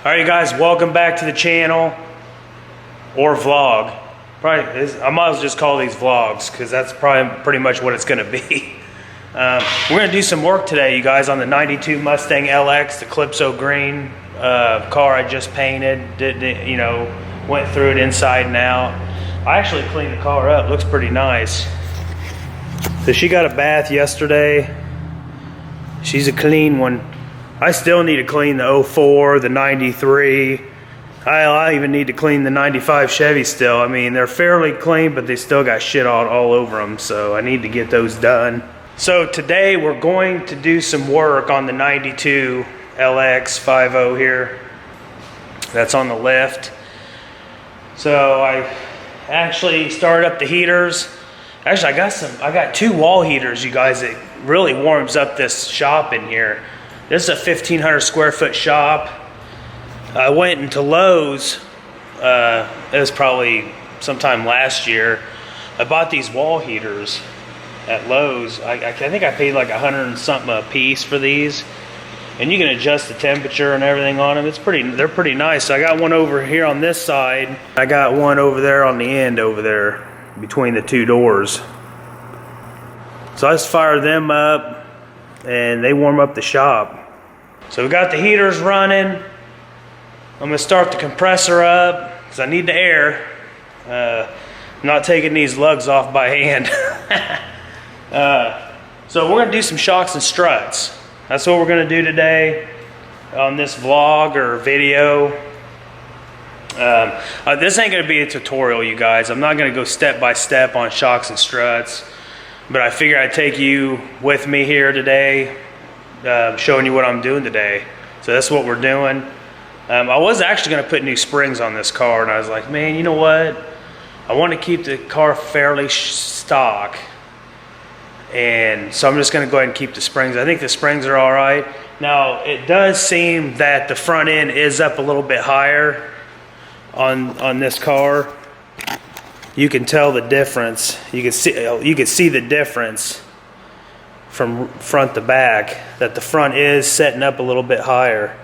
Alright, you guys, welcome back to the channel, or vlog. I might as well just call these vlogs because that's probably pretty much what it's going to be. We're going to do some work today, you guys, on the 92 Mustang LX, the Calypso green car I just painted. Went through it inside and out. I actually cleaned the car up. Looks pretty nice. So she got a bath yesterday. She's a clean one. I still need to clean the 04, the 93. I even need to clean the 95 Chevy still. I mean, they're fairly clean, but they still got shit all over them, so I need to get those done. So today we're going to do some work on the 92 LX 50 here. That's on the left. So I actually started up the heaters. Actually, I got two wall heaters, you guys. It really warms up this shop in here. This is a 1,500 square foot shop. I went into Lowe's, it was probably sometime last year. I bought these wall heaters at Lowe's. I think I paid like 100 and something a piece for these. And you can adjust the temperature and everything on them. They're pretty nice. So I got one over here on this side. I got one over there on the end over there between the two doors. So I just fire them up and they warm up the shop. So we got the heaters running. I'm gonna start the compressor up because I need the air. I'm not taking these lugs off by hand. So we're gonna do some shocks and struts. That's what we're gonna do today on this vlog or video. This ain't gonna be a tutorial, you guys. I'm not gonna go step by step on shocks and struts, but I figure I'd take you with me here today, showing you what I'm doing today. So that's what we're doing. I was actually gonna put new springs on this car, and I was like, man, you know what? I want to keep the car fairly stock, and so I'm just gonna go ahead and keep the springs. I think the springs are all right. Now, it does seem that the front end is up a little bit higher on this car. You can tell the difference. You can see the difference from front to back, that the front is setting up a little bit higher.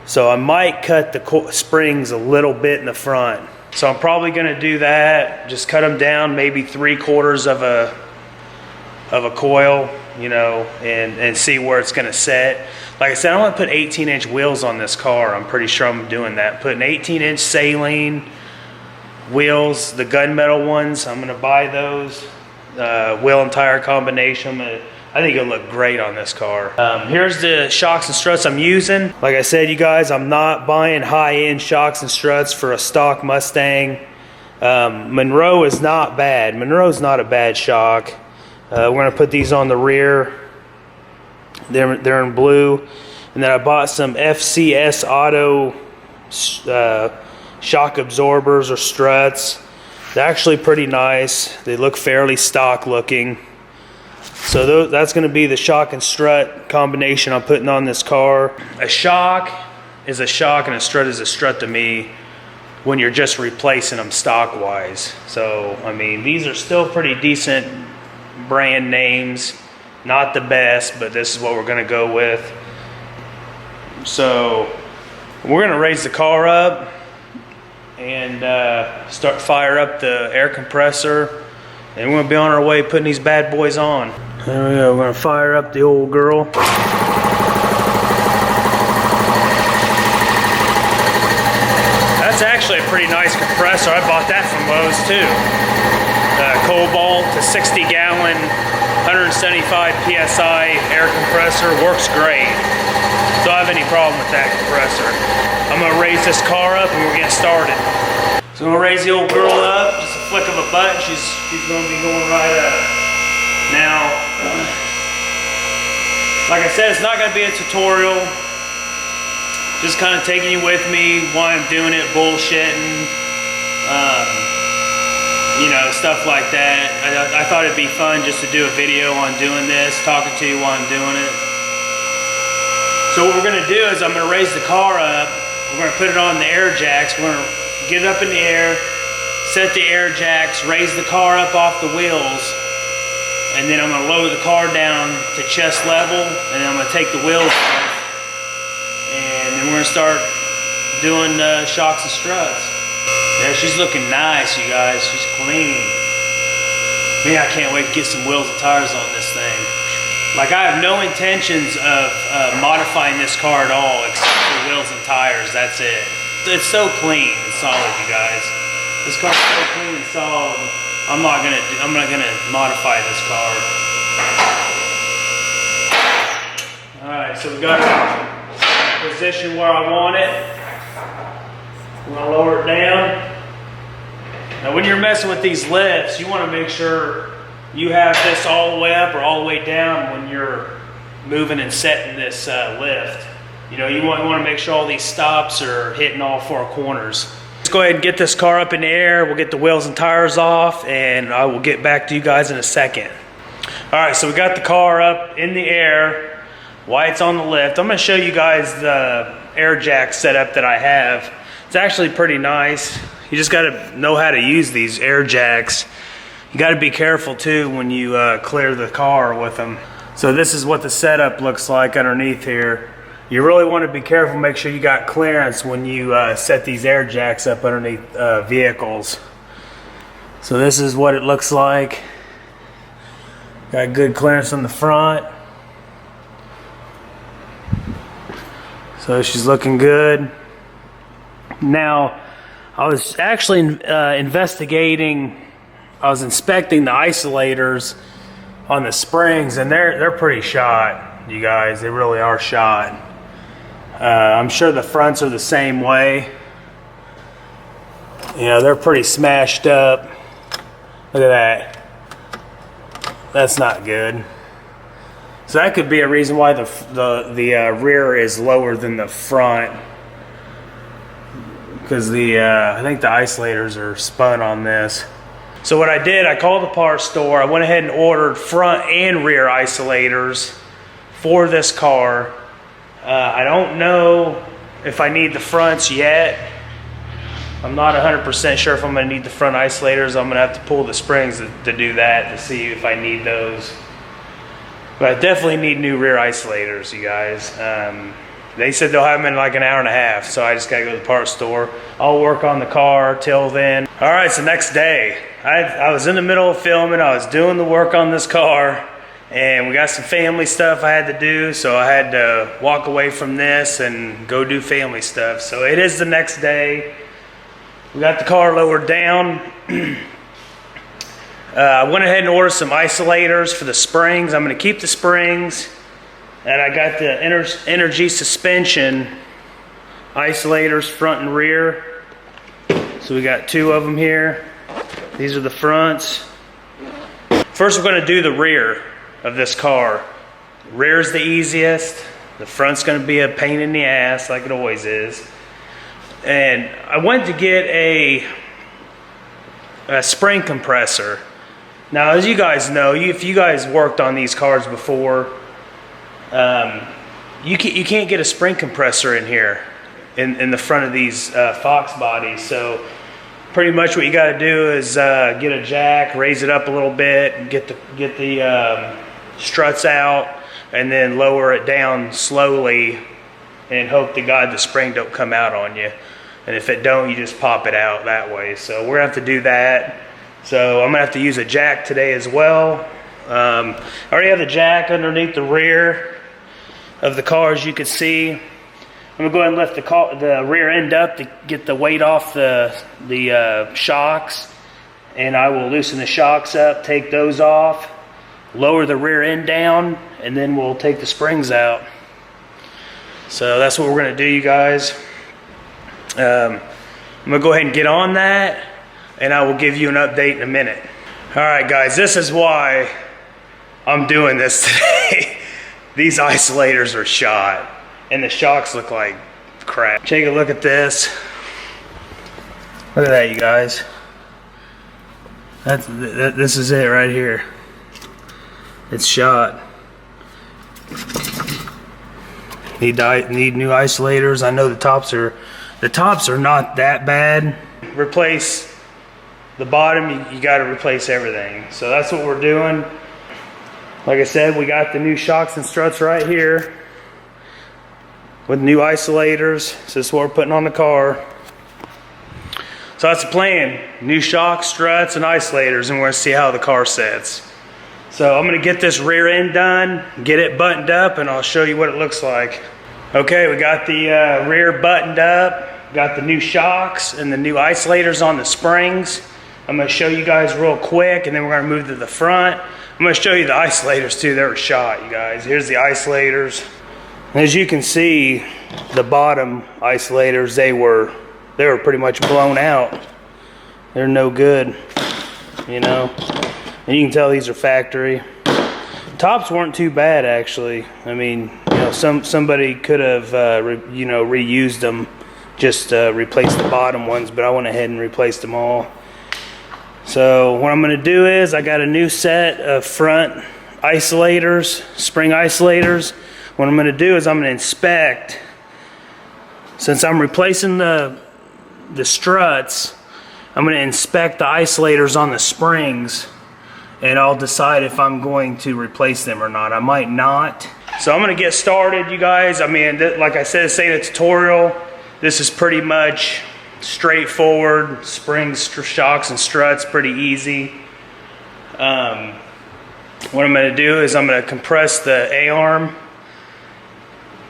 So I might cut the springs a little bit in the front. So I'm probably gonna do that. Just cut them down maybe 3/4 of a coil, you know, and see where it's gonna set. Like I said, I want to put 18-inch wheels on this car. I'm pretty sure I'm doing that. Putting 18-inch saline wheels, the gunmetal ones. I'm gonna buy those. Wheel and tire combination. I think it'll look great on this car. Here's the shocks and struts I'm using. Like I said, you guys, I'm not buying high-end shocks and struts for a stock Mustang. Monroe is not bad. Monroe's not a bad shock. We're gonna put these on the rear. They're in blue. And then I bought some FCS Auto shock absorbers or struts. They're actually pretty nice. They look fairly stock looking. So that's going to be the shock and strut combination I'm putting on this car. A shock is a shock and a strut is a strut to me when you're just replacing them stock wise. So I mean, these are still pretty decent brand names. Not the best, but this is what we're going to go with. So we're going to raise the car up and fire up the air compressor, and we're gonna be on our way putting these bad boys on. There we go. We're gonna fire up the old girl. That's actually a pretty nice compressor. I bought that from Lowe's too. Cobalt, a 60-gallon, 175 psi air compressor, works great. Don't have any problem with that compressor. I'm gonna raise this car up and we're getting started. So I'm gonna raise the old girl up, just a flick of a button, she's gonna be going right up. Now, like I said, it's not gonna be a tutorial. Just kind of taking you with me while I'm doing it, bullshitting, you know, stuff like that. I thought it'd be fun just to do a video on doing this, talking to you while I'm doing it. So what we're gonna do is I'm gonna raise the car up. We're gonna put it on the air jacks. We're gonna get it up in the air, set the air jacks, raise the car up off the wheels, and then I'm gonna lower the car down to chest level, and then I'm gonna take the wheels off, and then we're gonna start doing shocks and struts. Yeah, she's looking nice, you guys. She's clean. Man, I can't wait to get some wheels and tires on this thing. Like, I have no intentions of modifying this car at all, except for wheels and tires. That's it. It's so clean and solid, you guys. This car's so clean and solid. I'm not gonna modify this car. All right, so we got it positioned where I want it. I'm gonna lower it down. Now, when you're messing with these lifts, you want to make sure you have this all the way up or all the way down when you're moving and setting this lift. You know, you want to make sure all these stops are hitting all four corners. Let's go ahead and get this car up in the air. We'll get the wheels and tires off, and I will get back to you guys in a second. All right, so we got the car up in the air while it's on the lift. I'm going to show you guys the air jack setup that I have. It's actually pretty nice. You just got to know how to use these air jacks. You got to be careful too when you clear the car with them. So this is what the setup looks like underneath here. You really want to be careful, make sure you got clearance when you set these air jacks up underneath vehicles. So this is what it looks like. Got good clearance on the front. So she's looking good. Now, I was actually inspecting the isolators on the springs, and they're pretty shot, you guys. They really are shot. I'm sure the fronts are the same way. You know, they're pretty smashed up. Look at that. That's not good. So that could be a reason why the rear is lower than the front, because I think the isolators are spun on this. So what I did, I called the parts store. I went ahead and ordered front and rear isolators for this car. I don't know if I need the fronts yet. I'm not 100% sure if I'm going to need the front isolators. I'm going to have to pull the springs to do that, to see if I need those. But I definitely need new rear isolators, you guys. They said they'll have them in like an hour and a half, so I just got to go to the parts store. I'll work on the car till then. All right, so next day. I was in the middle of filming. I was doing the work on this car, and we got some family stuff I had to do, so I had to walk away from this and go do family stuff. So it is the next day. We got the car lowered down. I went ahead and ordered some isolators for the springs. I'm going to keep the springs. And I got the Energy suspension isolators front and rear. So we got two of them here. These are the fronts. First we're going to do the rear of this car. Rear's the easiest. The front's going to be a pain in the ass like it always is. And I went to get a spring compressor. Now, as you guys know, if you guys worked on these cars before, you can't get a spring compressor in here in the front of these Foxbodies. So pretty much what you got to do is get a jack, raise it up a little bit, and get the struts out, and then lower it down slowly, and hope to God the spring don't come out on you. And if it don't, you just pop it out that way. So we're gonna have to do that. So I'm gonna have to use a jack today as well. I already have the jack underneath the rear of the car, as you can see. I'm gonna go ahead and lift the rear end up to get the weight off the shocks, and I will loosen the shocks up, take those off, lower the rear end down, and then we'll take the springs out. So that's what we're gonna do, you guys. I'm gonna go ahead and get on that, and I will give you an update in a minute. All right, guys, this is why I'm doing this today. These isolators are shot, and the shocks look like crap. Take a look at this. Look at that, you guys. This is it right here. It's shot. Need new isolators. I know the tops are not that bad. Replace the bottom. You got to replace everything. So that's what we're doing. Like I said, we got the new shocks and struts right here. with new isolators. So this is what we're putting on the car. So that's the plan. New shocks, struts, and isolators, and we're gonna see how the car sets. So I'm gonna get this rear end done, get it buttoned up, and I'll show you what it looks like. Okay, we got the rear buttoned up, got the new shocks and the new isolators on the springs. I'm gonna show you guys real quick, and then we're gonna move to the front. I'm gonna show you the isolators too. They were shot, you guys. Here's the isolators. As you can see, the bottom isolators, they were pretty much blown out. They're no good, you know. And you can tell these are factory. Tops weren't too bad, actually. I mean, you know, somebody could have, you know, reused them, just replaced the bottom ones, but I went ahead and replaced them all. So what I'm gonna do is, I got a new set of front isolators, spring isolators. What I'm gonna do is I'm gonna inspect, since I'm replacing the struts, I'm going to inspect the isolators on the springs, and I'll decide if I'm going to replace them or not. I might not. So I'm going to get started, you guys. I mean, like I said, this ain't a tutorial. This is pretty much straightforward. Springs, shocks, and struts, pretty easy. What I'm going to do is I'm going to compress the A-arm,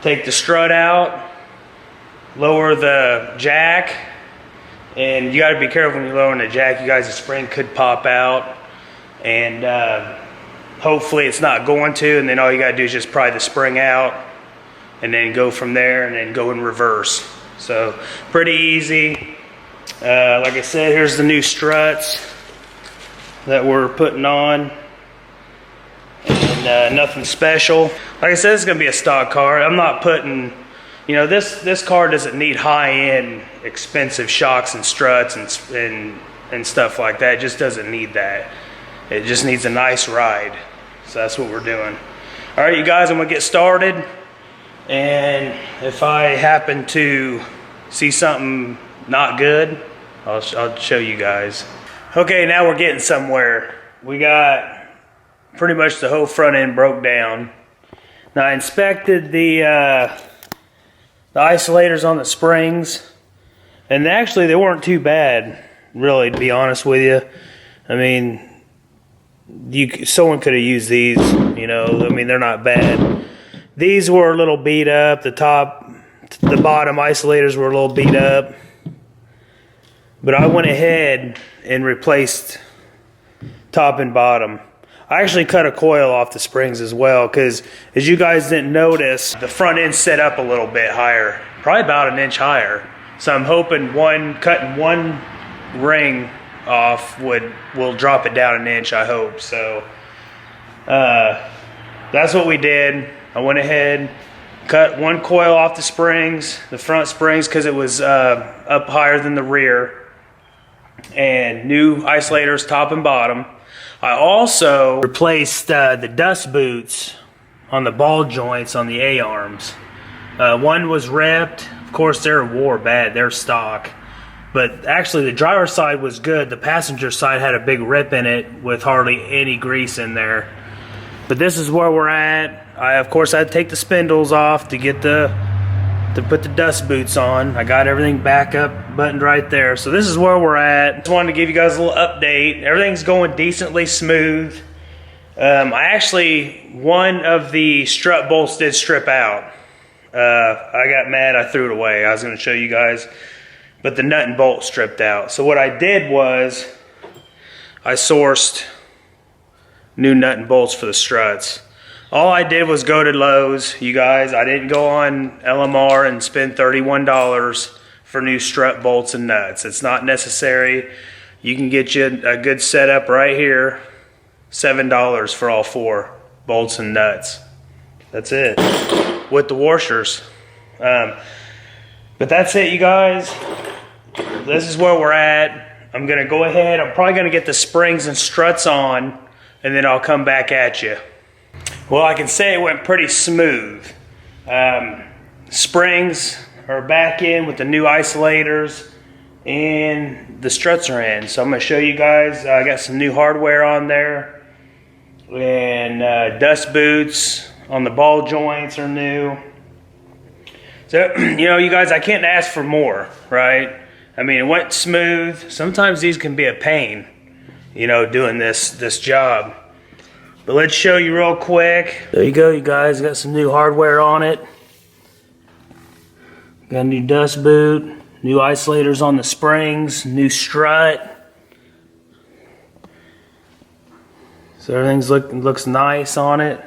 take the strut out, lower the jack. And you got to be careful when you're lowering the jack, you guys. The spring could pop out, and hopefully it's not going to. And then all you got to do is just pry the spring out, and then go from there, and then go in reverse. So pretty easy. Like I said, here's the new struts that we're putting on, and nothing special. Like I said, it's going to be a stock car. I'm not putting, you know, this car doesn't need high-end, expensive shocks and struts and stuff like that. It just doesn't need that. It just needs a nice ride. So that's what we're doing. All right, you guys, I'm gonna get started. And if I happen to see something not good, I'll show you guys. Okay, now we're getting somewhere. We got pretty much the whole front end broke down. Now I inspected the isolators on the springs, and actually they weren't too bad, really, to be honest with you. I mean, someone could have used these, you know. I mean, they're not bad. These were a little beat up. The bottom isolators were a little beat up, but I went ahead and replaced top and bottom. I actually cut a coil off the springs as well, because as you guys didn't notice, the front end set up a little bit higher, probably about an inch higher. So I'm hoping cutting one ring off will drop it down an inch, I hope. So that's what we did. I went ahead, cut one coil off the springs, the front springs, because it was up higher than the rear, and new isolators top and bottom. I also replaced the dust boots on the ball joints on the A-arms. One was ripped. Of course, they're wore bad. They're stock. But actually, the driver's side was good. The passenger side had a big rip in it with hardly any grease in there. But this is where we're at. Of course, I had to take the spindles off to put the dust boots on. I got everything back up, buttoned right there. So this is where we're at. Just wanted to give you guys a little update. Everything's going decently smooth. One of the strut bolts did strip out. I got mad, I threw it away. I was going to show you guys, but the nut and bolt stripped out. So what I did was I sourced new nut and bolts for the struts. All I did was go to Lowe's, you guys. I didn't go on LMR and spend $31 for new strut bolts and nuts. It's not necessary. You can get you a good setup right here. $7 for all 4 bolts and nuts. That's it. With the washers. But that's it, you guys. This is where we're at. I'm going to go ahead. I'm probably going to get the springs and struts on, and then I'll come back at you. Well, I can say it went pretty smooth. Springs are back in with the new isolators, and the struts are in. So I'm going to show you guys. I got some new hardware on there, and dust boots on the ball joints are new. So, you know, you guys, I can't ask for more, right? I mean, it went smooth. Sometimes these can be a pain, you know, doing this job. But let's show you real quick. There you go, you guys. Got some new hardware on it. Got a new dust boot, new isolators on the springs, new strut. So everything's looks nice on it.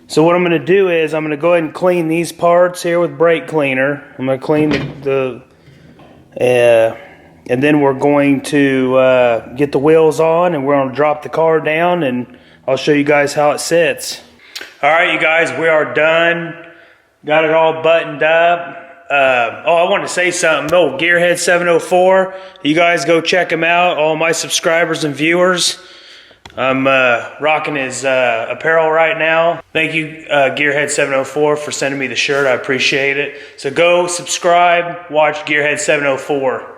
So what I'm going to do is I'm going to go ahead and clean these parts here with brake cleaner. I'm going to clean and then we're going to get the wheels on, and we're going to drop the car down, and I'll show you guys how it sits. All right, you guys, we are done. Got it all buttoned up. Oh, I wanted to say something. Oh, Gearhead 704. You guys go check him out, all my subscribers and viewers. I'm rocking his apparel right now. Thank you, Gearhead 704, for sending me the shirt. I appreciate it. So go subscribe, watch Gearhead 704.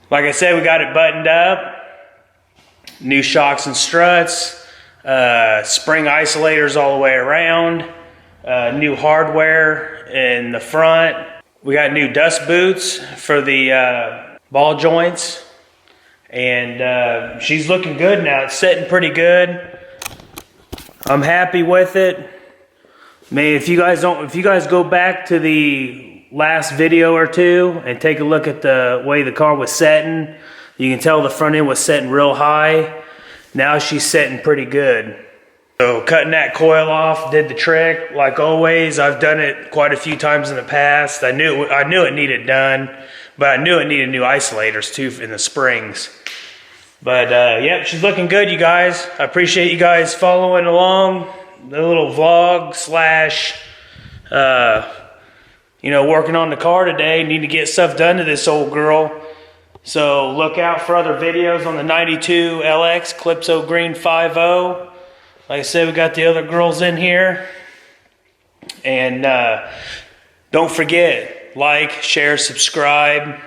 Like I said, we got it buttoned up. New shocks and struts, spring isolators all the way around, new hardware in the front. We got new dust boots for the ball joints. And she's looking good now. It's sitting pretty good. I'm happy with it. I mean, if you guys go back to the last video or two and take a look at the way the car was setting, you can tell the front end was setting real high. Now she's setting pretty good. So cutting that coil off did the trick. Like always, I've done it quite a few times in the past. I knew it needed done, but I knew it needed new isolators too in the springs. But yep, she's looking good, you guys. I appreciate you guys following along the little vlog slash, you know, working on the car today. Need to get stuff done to this old girl. So look out for other videos on the 92 LX Calypso Green 5.0. Like I said, we got the other girls in here. And don't forget, like, share, subscribe,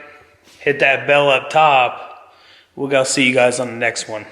hit that bell up top. We'll go see you guys on the next one.